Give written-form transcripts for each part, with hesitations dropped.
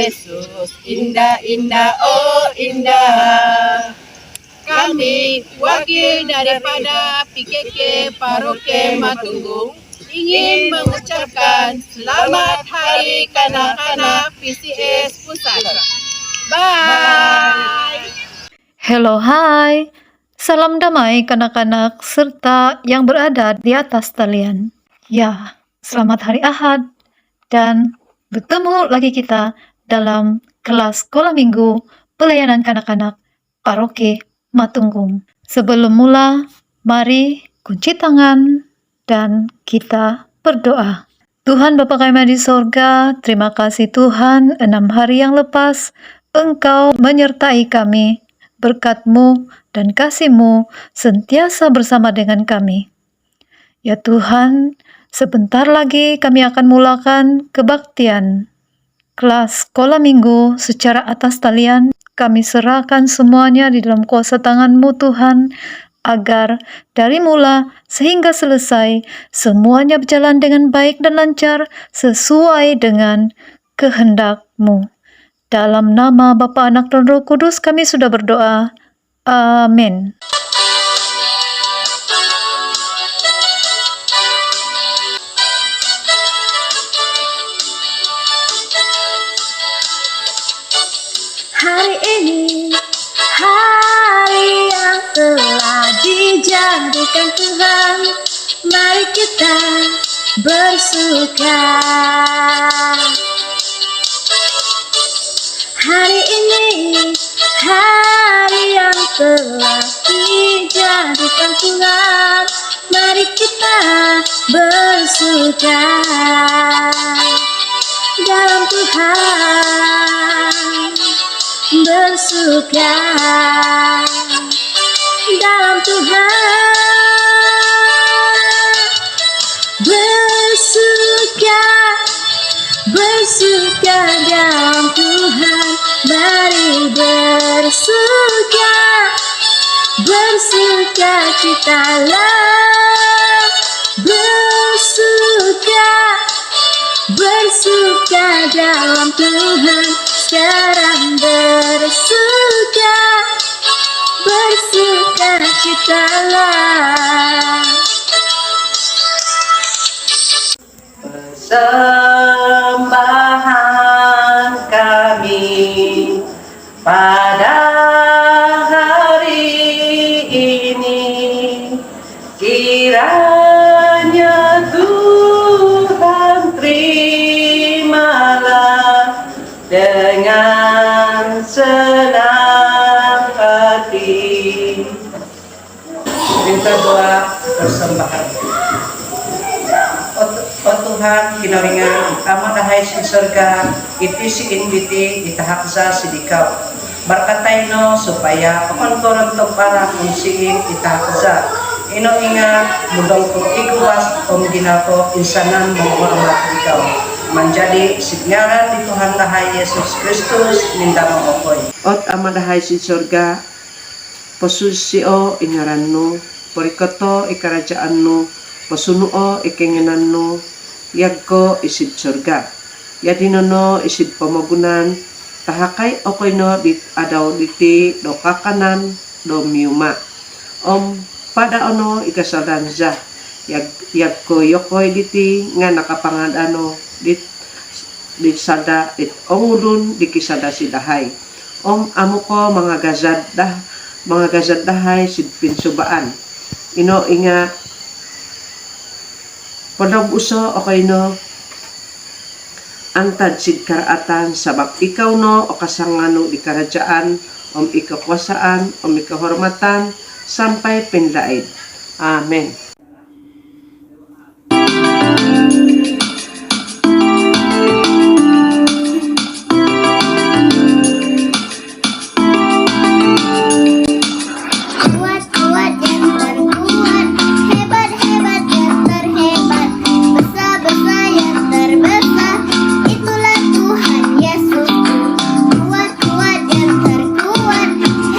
Yesus, indah-indah, oh indah. Kami wakil daripada PKK Paroke Matunggung ingin mengucapkan selamat Hari Kanak-kanak PCS Pusat. Bye. Hello, hai. Salam damai kanak-kanak serta yang berada di atas talian. Ya, selamat hari Ahad dan bertemu lagi kita dalam kelas sekolah minggu pelayanan kanak-kanak Paroke Matunggung. Sebelum mula, mari kunci tangan dan kita berdoa. Tuhan Bapa kami di sorga, terima kasih Tuhan 6 hari yang lepas Engkau menyertai kami. Berkat-Mu dan kasih-Mu sentiasa bersama dengan kami. Ya Tuhan, sebentar lagi kami akan mulakan kebaktian. Kelas sekolah minggu secara atas talian, kami serahkan semuanya di dalam kuasa tangan-Mu Tuhan, agar dari mula sehingga selesai, semuanya berjalan dengan baik dan lancar sesuai dengan kehendak-Mu. Dalam nama Bapa, Anak, dan Roh Kudus kami sudah berdoa. Amin. Hari ini, hari yang telah dijadikan Tuhan, mari kita bersuka. Hari ini, hari yang telah dijadikan Tuhan, mari kita bersuka dalam Tuhan, bersuka dalam Tuhan, bersuka dalam Tuhan, mari bersuka citalah, bersuka dalam Tuhan, sekarang bersuka citalah. Persembahan kami pada hari ini, kiranya Tuhan terimalah dengan senang hati. Minta doa persembahan. O Tuhan, kinaringan, Ama dahay si surga, iti si inditi, itahaksa si dikaw. Barkatay no, supaya pakontoron to para kunsiin itahaksa. Ino inga, mudong ko iguwas, ginako, insanan mo hormat ikaw. Manjadi, signaran di Tuhan dahay Yesus Kristus, minda mo okoy. Ot Ama dahay si surga, posusio ingaran no, porikoto ikarajaan no, pasunuo ikengenan no, yagko isid surga. Yadinono isid pamagunan, tahakay okoy no dit adaw diti do kakanan do miuma. Pada ono ikasadanza, yagko yokoy diti nga nakapangadano dit sada it ongulun di kisada sidahay. Amo ko mga gazad dahay sid pinsubaan. Ino inga Padang uso okay no antad sid karaatan sabab ikaw no o kasangano di karajaan ikakwasaan ikahormatan sampai pindaid. Amen.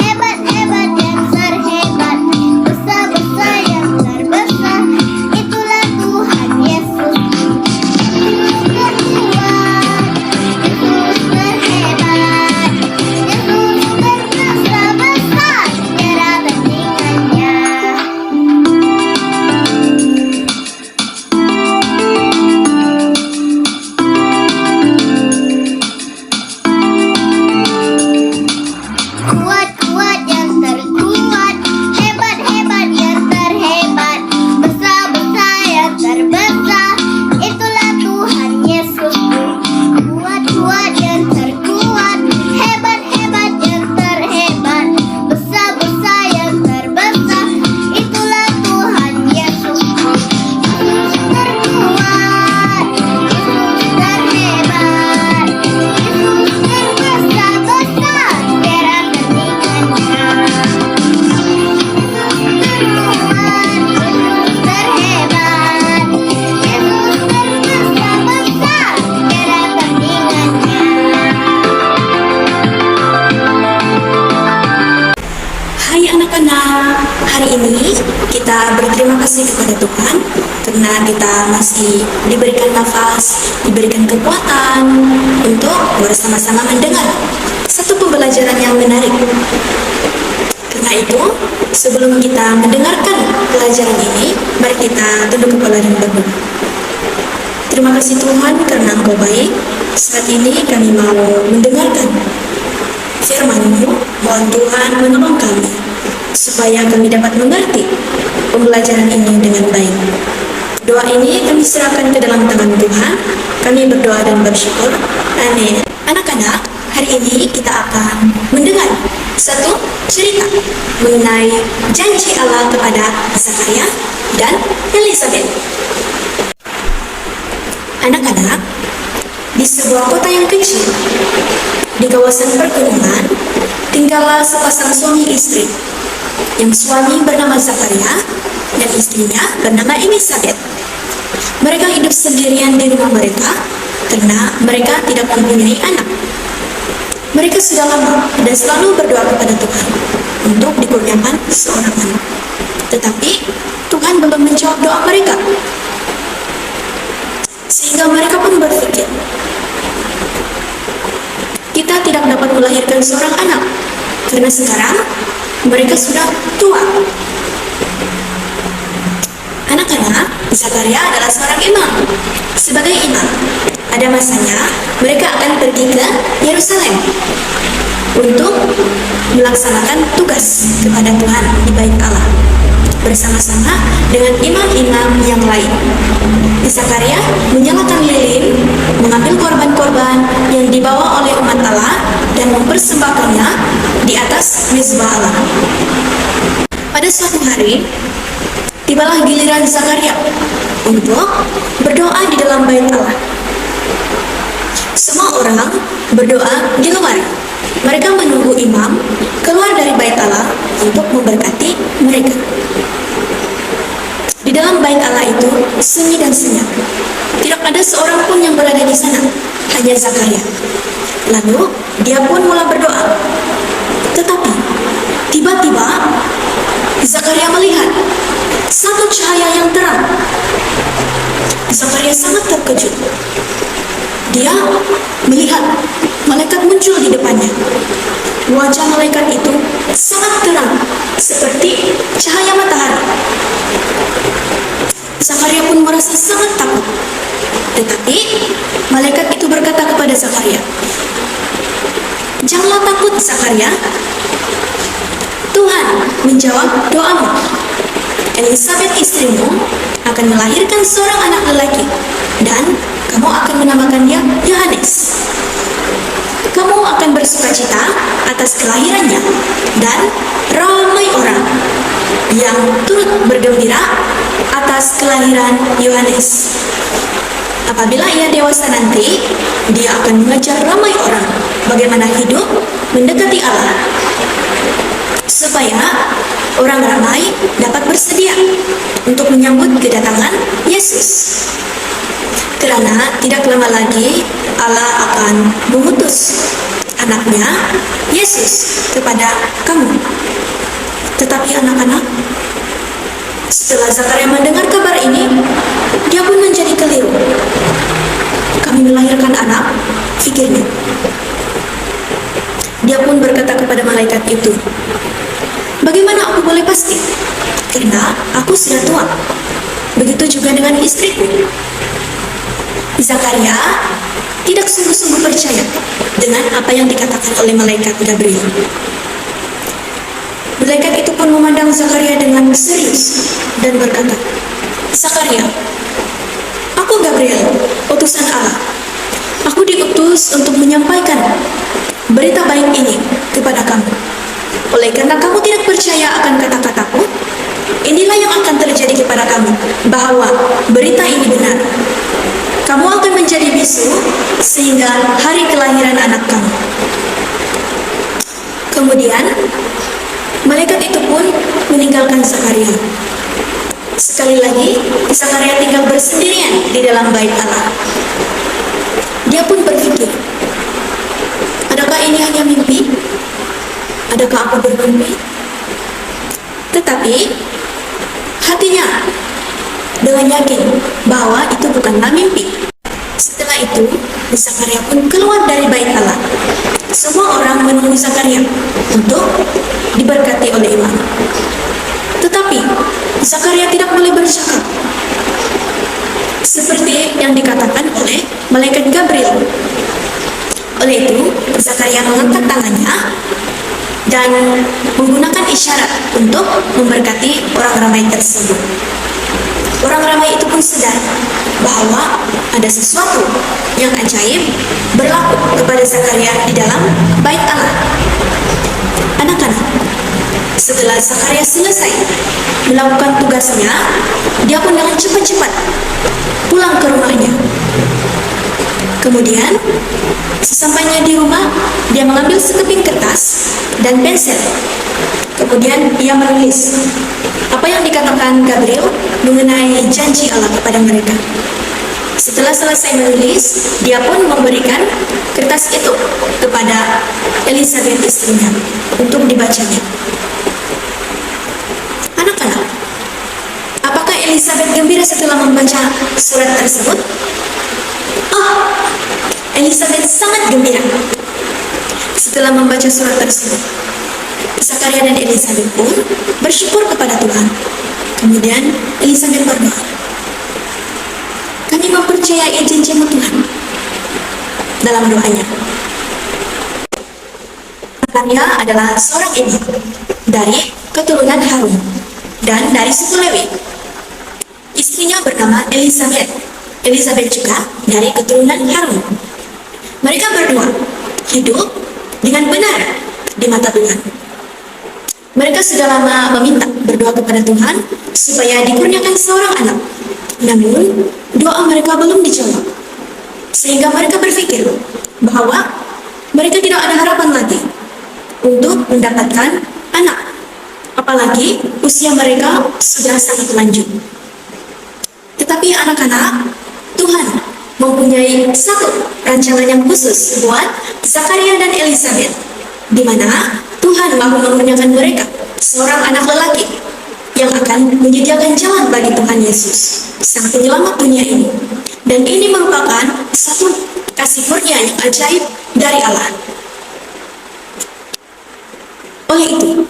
Hebat yang terkuat, hari ini kita berterima kasih kepada Tuhan karena kita masih diberikan nafas, diberikan kekuatan untuk bersama-sama mendengar satu pembelajaran yang menarik. Karena itu, sebelum kita mendengarkan pelajaran ini, mari kita tunduk kepala dan berdoa. Terima kasih Tuhan karena Engkau baik. Saat ini kami mau mendengarkan firman-Mu. Mohon Tuhan menolong kami supaya kami dapat mengerti pembelajaran ini dengan baik. Doa ini kami serahkan ke dalam tangan Tuhan. Kami berdoa dan bersyukur. Amin. Anak-anak, hari ini kita akan mendengar satu cerita mengenai janji Allah kepada Zakaria dan Elizabeth. Anak-anak, di sebuah kota yang kecil, di kawasan pergunungan, tinggallah sepasang suami istri. Yang suami bernama Zakaria dan istrinya bernama Elizabeth. Mereka hidup sendirian di rumah mereka karena mereka tidak mempunyai anak. Mereka sudah lama dan selalu berdoa kepada Tuhan untuk dikurniakan seorang anak. Tetapi Tuhan belum menjawab doa mereka. Sehingga mereka pun berpikir, kita tidak dapat melahirkan seorang anak karena sekarang mereka sudah tua. Anak-anak, Zakaria adalah seorang imam. Sebagai imam, ada masanya mereka akan pergi ke Yerusalem untuk melaksanakan tugas kepada Tuhan di Bait Allah bersama-sama dengan imam-imam yang lain. Zakaria menyalakan lilin, mengambil korban-korban yang dibawa oleh umat Allah dan mempersembahkannya di atas mezbah Allah. Pada suatu hari, tibalah giliran Zakaria untuk berdoa di dalam Bait Allah. Semua orang berdoa di luar. Mereka menunggu imam keluar dari Bait Allah untuk memberkati mereka. Di dalam Bait Allah itu sunyi dan senyap. Tidak ada seorang pun yang berada di sana, hanya Zakaria. Lalu dia pun mulai berdoa. Tetapi tiba-tiba Zakaria melihat satu cahaya yang terang. Zakaria sangat terkejut. Dia melihat malaikat muncul di depannya. Wajah malaikat itu sangat terang, seperti cahaya matahari. Zakaria pun merasa sangat takut. Tetapi malaikat itu berkata kepada Zakaria, "Janganlah takut, Zakaria. Tuhan menjawab doamu. Elizabeth istrimu akan melahirkan seorang anak lelaki dan kamu akan menamakan dia Yohanes. Kamu akan bersukacita atas kelahirannya dan ramai orang yang turut bergembira atas kelahiran Yohanes. Apabila ia dewasa nanti, dia akan mengajar ramai orang bagaimana hidup mendekati Allah, supaya orang ramai dapat bersedia untuk menyambut kedatangan Yesus. Karena tidak lama lagi Allah akan mengutus anaknya, Yesus, kepada kamu. Tetapi anak-anak, setelah Zakaria mendengar kabar ini, dia pun menjadi keliru. Kami melahirkan anak, pikirnya. Dia pun berkata kepada malaikat itu, "Bagaimana aku boleh pasti? Karena aku sudah tua. Begitu juga dengan istriku." Zakaria tidak sungguh-sungguh percaya dengan apa yang dikatakan oleh malaikat Gabriel. Malaikat itu pun memandang Zakaria dengan serius dan berkata, "Zakaria, aku Gabriel, utusan Allah. Aku diutus untuk menyampaikan berita baik ini kepada kamu. Oleh karena kamu tidak percaya akan kata-kataku, inilah yang akan terjadi kepada kamu, bahwa berita ini benar. Kamu akan menjadi bisu sehingga hari kelahiran anak kamu." Kemudian malaikat itu pun meninggalkan Zakaria. Sekali lagi, Zakaria tinggal bersendirian di dalam Bait Allah. Dia pun berpikir, adakah ini hanya mimpi? Adakah aku bermimpi? Tetapi hatinya dengan yakin bahwa itu bukanlah mimpi. Setelah itu, Zakaria pun keluar dari bait Allah. Semua orang menunggu Zakaria untuk diberkati oleh iman. Tetapi Zakaria tidak boleh bercakap, seperti yang dikatakan oleh malaikat Gabriel. Oleh itu, Zakaria mengangkat tangannya dan menggunakan isyarat untuk memberkati orang ramai tersebut. Orang ramai itu pun sadar bahwa ada sesuatu yang ajaib berlaku kepada Zakaria di dalam bait Allah. Anak-anak, setelah Zakaria selesai melakukan tugasnya, dia pun dengan cepat-cepat pulang ke rumahnya. Kemudian, sesampainya di rumah, dia mengambil sekeping kertas dan pensil. Kemudian ia menulis apa yang dikatakan Gabriel mengenai janji Allah kepada mereka. Setelah selesai menulis, dia pun memberikan kertas itu kepada Elizabeth istrinya untuk dibacanya. Anak-anak, apakah Elizabeth gembira setelah membaca surat tersebut? Oh, Elizabeth sangat gembira setelah membaca surat tersebut. Zakaria dan Elizabeth pun bersyukur kepada Tuhan. Kemudian Elizabeth berdoa, kami mempercayai janji-Mu Tuhan. Dalam doanya, Zakaria adalah seorang ibu dari keturunan Harun dan dari suku Lewi. Istrinya bernama Elizabeth. Elizabeth juga dari keturunan Harun. Mereka berdua hidup dengan benar di mata Tuhan. Mereka sudah lama meminta berdoa kepada Tuhan supaya dikurniakan seorang anak. Namun, doa mereka belum dijawab. Sehingga mereka berpikir bahwa mereka tidak ada harapan lagi untuk mendapatkan anak. Apalagi usia mereka sudah sangat lanjut. Tetapi anak-anak, Tuhan mempunyai satu rancangan yang khusus buat Zakaria dan Elizabeth, di mana Tuhan mau mengaruniakan mereka seorang anak lelaki yang akan menyediakan jalan bagi Tuhan Yesus, Sang Penyelamat dunia ini. Dan ini merupakan satu kasih kurnia yang ajaib dari Allah. Oleh itu,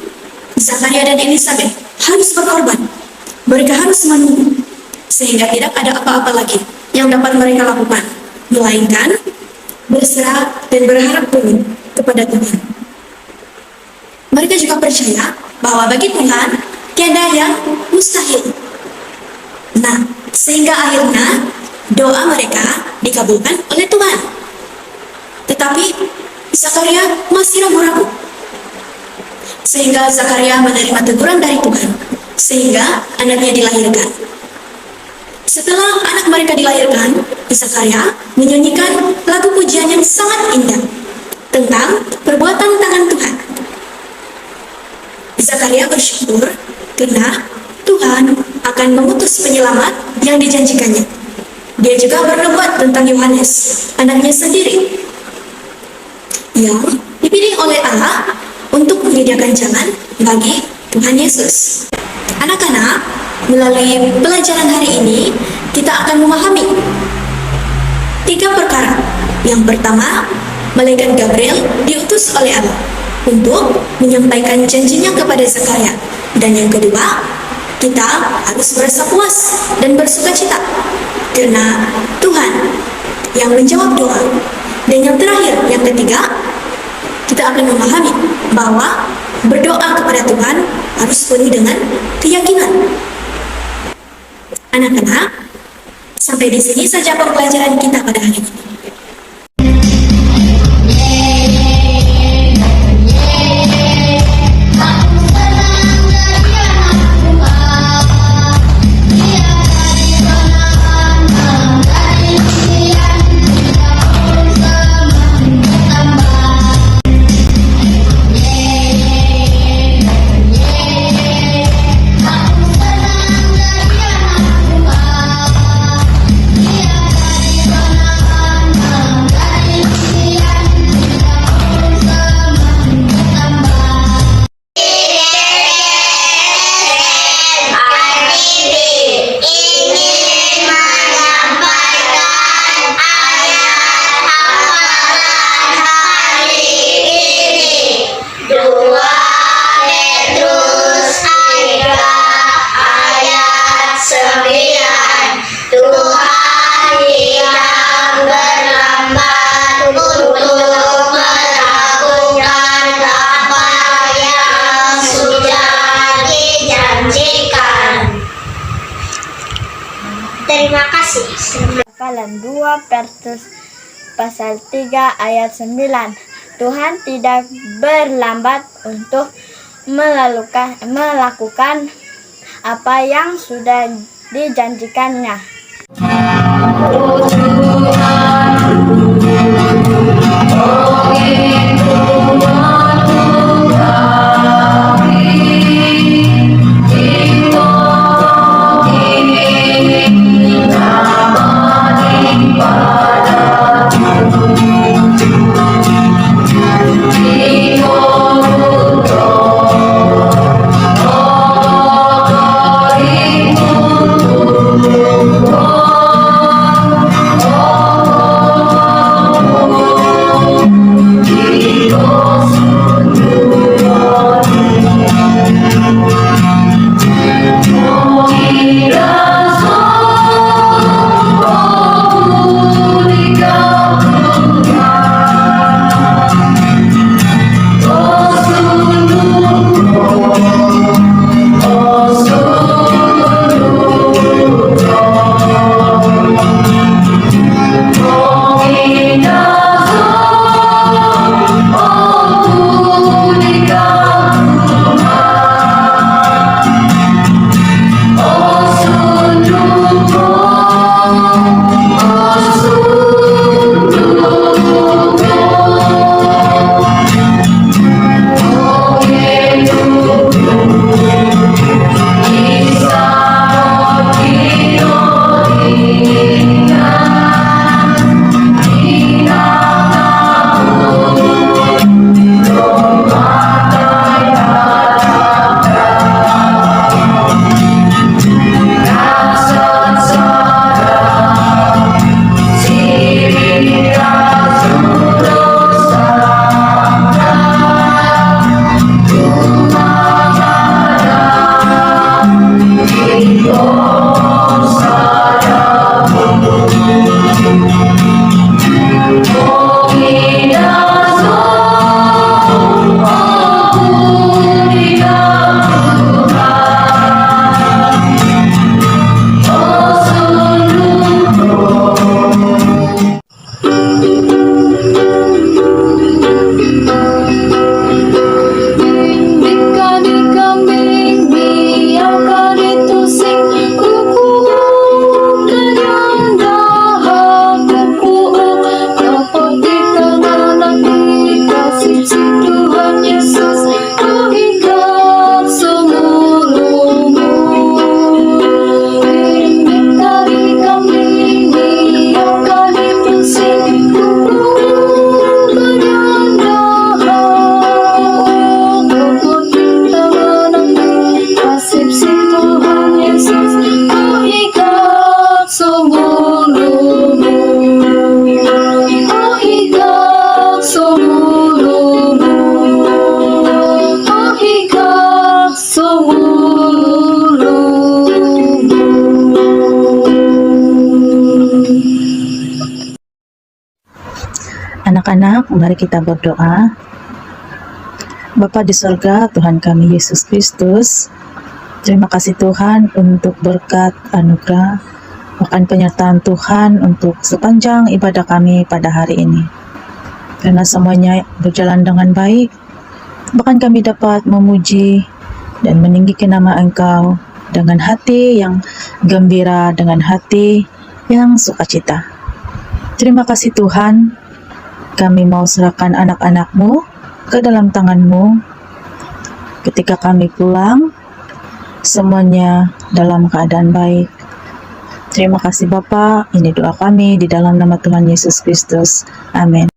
Zakaria dan Elizabeth harus berkorban. Mereka harus menunggu, sehingga tidak ada apa-apa lagi yang dapat mereka lakukan, melainkan berserah dan berharap penuh kepada Tuhan. Mereka juga percaya bahwa bagi Tuhan tiada yang mustahil. Nah, sehingga akhirnya doa mereka dikabulkan oleh Tuhan. Tetapi Zakaria masih ragu-ragu. Sehingga Zakaria menerima teguran dari Tuhan, sehingga anaknya dilahirkan. Setelah anak mereka dilahirkan, Zakaria menyanyikan lagu pujian yang sangat indah tentang perbuatan tangan Tuhan. Zakaria bersyukur karena Tuhan akan mengutus penyelamat yang dijanjikannya. Dia juga bernubuat tentang Yohanes, anaknya sendiri, yang dipilih oleh Allah untuk menyediakan jalan bagi Tuhan Yesus. Anak-anak, melalui pelajaran hari ini, kita akan memahami 3 perkara. Yang pertama, malaikat Gabriel diutus oleh Allah untuk menyampaikan janjinya kepada Zakaria. Dan yang kedua, kita harus merasa puas dan bersukacita karena Tuhan yang menjawab doa. Dan yang terakhir, yang ketiga, kita akan memahami bahwa berdoa kepada Tuhan harus penuh dengan keyakinan. Anak-anak, sampai di sini saja pembelajaran kita pada hari ini. Petrus pasal 3 ayat 9. Tuhan tidak berlambat untuk melakukan apa yang sudah dijanjikannya. Anak-anak, mari kita berdoa. Bapa di sorga, Tuhan kami Yesus Kristus, terima kasih Tuhan untuk berkat anugerah, bahkan penyertaan Tuhan untuk sepanjang ibadah kami pada hari ini. Karena semuanya berjalan dengan baik, bahkan kami dapat memuji dan meninggikan nama Engkau dengan hati yang gembira, dengan hati yang sukacita. Terima kasih Tuhan, kami mau serahkan anak-anak-Mu ke dalam tangan-Mu. Ketika kami pulang, semuanya dalam keadaan baik. Terima kasih Bapa, ini doa kami di dalam nama Tuhan Yesus Kristus. Amin.